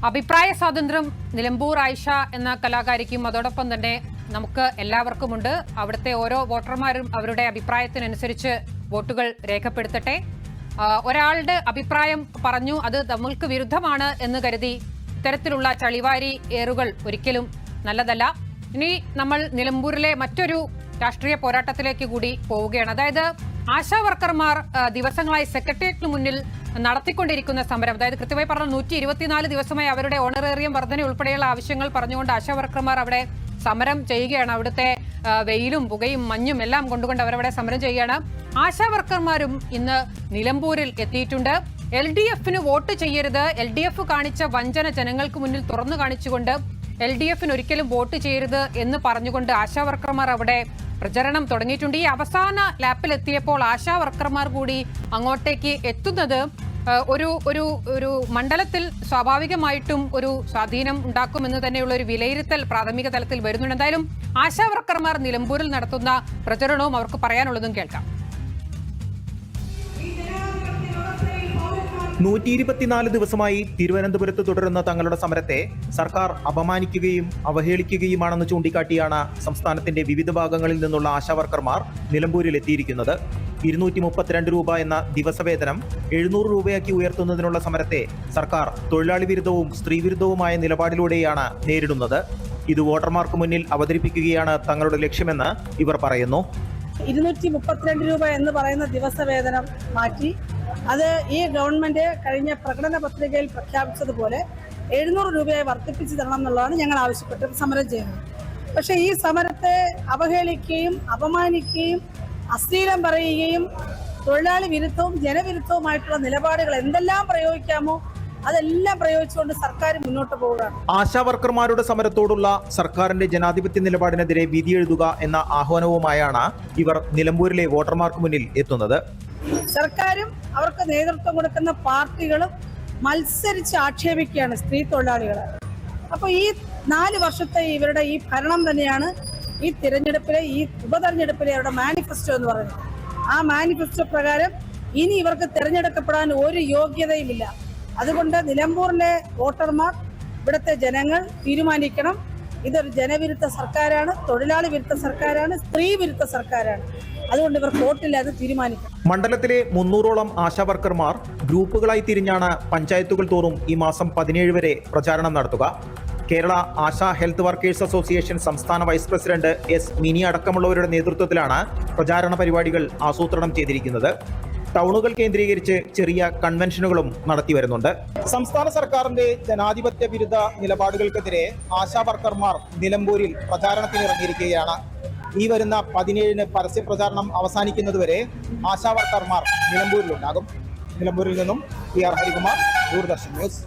അഭിപ്രായ സ്വാതന്ത്ര്യം നിലമ്പൂർ ആയിഷ എന്ന കലാകാരിക്കും അതോടൊപ്പം തന്നെ നമുക്ക് എല്ലാവർക്കുമുണ്ട്. അവിടുത്തെ ഓരോ വോട്ടർമാരും അവരുടെ അഭിപ്രായത്തിനനുസരിച്ച് വോട്ടുകൾ രേഖപ്പെടുത്തട്ടെ. ഒരാളുടെ അഭിപ്രായം പറഞ്ഞു, അത് നമ്മൾക്ക് വിരുദ്ധമാണ് എന്ന് കരുതി ഇത്തരത്തിലുള്ള ചളിവാരി ഏറുകൾ ഒരിക്കലും നല്ലതല്ല. ഇനി നമ്മൾ നിലമ്പൂരിലെ മറ്റൊരു രാഷ്ട്രീയ പോരാട്ടത്തിലേക്ക് കൂടി പോവുകയാണ്. അതായത് ആശാ വർക്കർമാർ ദിവസങ്ങളായി സെക്രട്ടേറിയറ്റിന് മുന്നിൽ നടത്തിക്കൊണ്ടിരിക്കുന്ന സമരം, അതായത് കൃത്യമായി പറഞ്ഞാൽ 124 ദിവസമായി അവരുടെ ഓണറേറിയം വർധന ഉൾപ്പെടെയുള്ള ആവശ്യങ്ങൾ പറഞ്ഞുകൊണ്ട് ആശാ വർക്കർമാർ അവിടെ സമരം ചെയ്യുകയാണ്. അവിടുത്തെ വെയിലും പുകയും മഞ്ഞും എല്ലാം കൊണ്ടുകൊണ്ട് അവരവിടെ സമരം ചെയ്യുകയാണ്. ആശാ വർക്കർമാരും ഇന്ന് നിലമ്പൂരിൽ എത്തിയിട്ടുണ്ട്. LDFന് വോട്ട് ചെയ്യരുത്, LDF കാണിച്ച വഞ്ചന ജനങ്ങൾക്ക് മുന്നിൽ തുറന്നു കാണിച്ചുകൊണ്ട് LDFന് ഒരിക്കലും വോട്ട് ചെയ്യരുത് എന്ന് പറഞ്ഞുകൊണ്ട് ആശാ വർക്കർമാർ അവിടെ പ്രചരണം തുടങ്ങിയിട്ടുണ്ട്. ഈ അവസാന ലാപ്പിലെത്തിയപ്പോൾ ആശാ വർക്കർമാർ കൂടി അങ്ങോട്ടേക്ക് എത്തുന്നത് ഒരു ഒരു ഒരു മണ്ഡലത്തിൽ സ്വാഭാവികമായിട്ടും ഒരു സ്വാധീനം ഉണ്ടാക്കുമെന്ന് തന്നെയുള്ള ഒരു വിലയിരുത്തൽ പ്രാഥമിക തലത്തിൽ വരുന്നുണ്ട്. എന്തായാലും ആശാ വർക്കർമാർ നിലമ്പൂരിൽ നടത്തുന്ന പ്രചരണവും അവർക്ക് പറയാനുള്ളതും കേൾക്കാം. 124 ദിവസമായി തിരുവനന്തപുരത്ത് തുടരുന്ന തങ്ങളുടെ സമരത്തെ സർക്കാർ അപമാനിക്കുകയും അവഹേളിക്കുകയുമാണെന്ന് ചൂണ്ടിക്കാട്ടിയാണ് സംസ്ഥാനത്തിന്റെ വിവിധ ഭാഗങ്ങളിൽ നിന്നുള്ള ആശാവർക്കർമാർ നിലമ്പൂരിൽ എത്തിയിരിക്കുന്നത്. 232 രൂപ എന്ന ദിവസവേതനം 700 രൂപയാക്കി ഉയർത്തുന്നതിനുള്ള സമരത്തെ സർക്കാർ തൊഴിലാളി വിരുദ്ധവും സ്ത്രീവിരുദ്ധവുമായ നിലപാടിലൂടെയാണ് നേരിടുന്നത്. ഇത് വോട്ടർമാർക്ക് മുന്നിൽ അവതരിപ്പിക്കുകയാണ് തങ്ങളുടെ ലക്ഷ്യമെന്ന് ഇവർ പറയുന്നു. 232 രൂപ എന്ന് പറയുന്ന ദിവസവേതനം മാറ്റി അത് ഈ ഗവൺമെന്റ് കഴിഞ്ഞ പ്രകടന പത്രികയിൽ പ്രഖ്യാപിച്ചതുപോലെ 700 രൂപയായി വർദ്ധിപ്പിച്ചു തരണം എന്നുള്ളതാണ് ഞങ്ങൾ ആവശ്യപ്പെട്ട് സമരം ചെയ്യുന്നത്. പക്ഷേ ഈ സമരത്തെ അവഹേളിക്കുകയും അപമാനിക്കുകയും അശ്ലീലം പറയുകയും തൊഴിലാളി വിരുദ്ധവും ജനവിരുദ്ധവുമായിട്ടുള്ള നിലപാടുകൾ എന്തെല്ലാം പ്രയോഗിക്കാമോ അതെല്ലാം പ്രയോഗിച്ചുകൊണ്ട് സർക്കാർ മുന്നോട്ട് പോവുകയാണ്. ആശാ വർക്കർമാരുടെ സമരത്തോടുള്ള സർക്കാരിന്റെ ജനാധിപത്യ നിലപാടിനെതിരെ വിധിയെഴുതുക എന്ന ആഹ്വാനവുമായാണ് ഇവർ നിലമ്പൂരിലെ വോട്ടർമാർക്ക് മുന്നിൽ എത്തുന്നത്. സർക്കാരും അവർക്ക് നേതൃത്വം കൊടുക്കുന്ന പാർട്ടികളും മത്സരിച്ച് ആക്ഷേപിക്കുകയാണ് സ്ത്രീ തൊഴിലാളികളെ. അപ്പോൾ ഈ 4 വർഷത്തെ ഇവരുടെ ഈ ഭരണം തന്നെയാണ് ഈ തിരഞ്ഞെടുപ്പിലെ ഈ ഉപതെരഞ്ഞെടുപ്പിലെ അവരുടെ മാനിഫെസ്റ്റോ എന്ന് പറയുന്നത്. ആ മാനിഫെസ്റ്റോ പ്രകാരം ഇനി ഇവർക്ക് തിരഞ്ഞെടുക്കപ്പെടാൻ ഒരു യോഗ്യതയുമില്ല. അതുകൊണ്ട് നിലമ്പൂരിലെ വോട്ടർമാർ, ഇവിടുത്തെ ജനങ്ങൾ തീരുമാനിക്കണം, ഇതൊരു ജനവിരുദ്ധ സർക്കാരാണ്, തൊഴിലാളി വിരുദ്ധ സർക്കാരാണ്, സ്ത്രീ വിരുദ്ധ സർക്കാരാണ്. അതുകൊണ്ട് ഇവർ വോട്ടില്ലാതെ തീരുമാനിക്കണം. മണ്ഡലത്തിലെ 300ഓളം ആശാ വർക്കർമാർ ഗ്രൂപ്പുകളായി തിരിഞ്ഞാണ് പഞ്ചായത്തുകൾ തോറും ഈ മാസം 17 വരെ പ്രചാരണം നടത്തുക. Kerala ASHA health workers association സംസ്ഥാന വൈസ് പ്രസിഡന്റ് എസ് മിനി അടക്കമുള്ളവരുടെ നേതൃത്വത്തിലാണ് പ്രചാരണ പരിപാടികൾ ആസൂത്രണം ചെയ്തിരിക്കുന്നത്. ടൗണുകൾ കേന്ദ്രീകരിച്ച് ചെറിയ കൺവെൻഷനുകളും നടത്തി വരുന്നുണ്ട്. സംസ്ഥാന സർക്കാരിന്റെ ജനാധിപത്യ വിരുദ്ധ നിലപാടുകൾക്കെതിരെ ആശാ വർക്കർമാർ നിലമ്പൂരിൽ പ്രചാരണത്തിനിറങ്ങിയിരിക്കുകയാണ്. ഈ വരുന്ന 17-ന് പരസ്യ പ്രചാരണം അവസാനിക്കുന്നതുവരെ ആശാ വർക്കർമാർ നിലമ്പൂരിലുണ്ടാകും. നിലമ്പൂരിൽ നിന്നും PR ഹരികുമാർ, ദൂരദർശൻ ന്യൂസ്.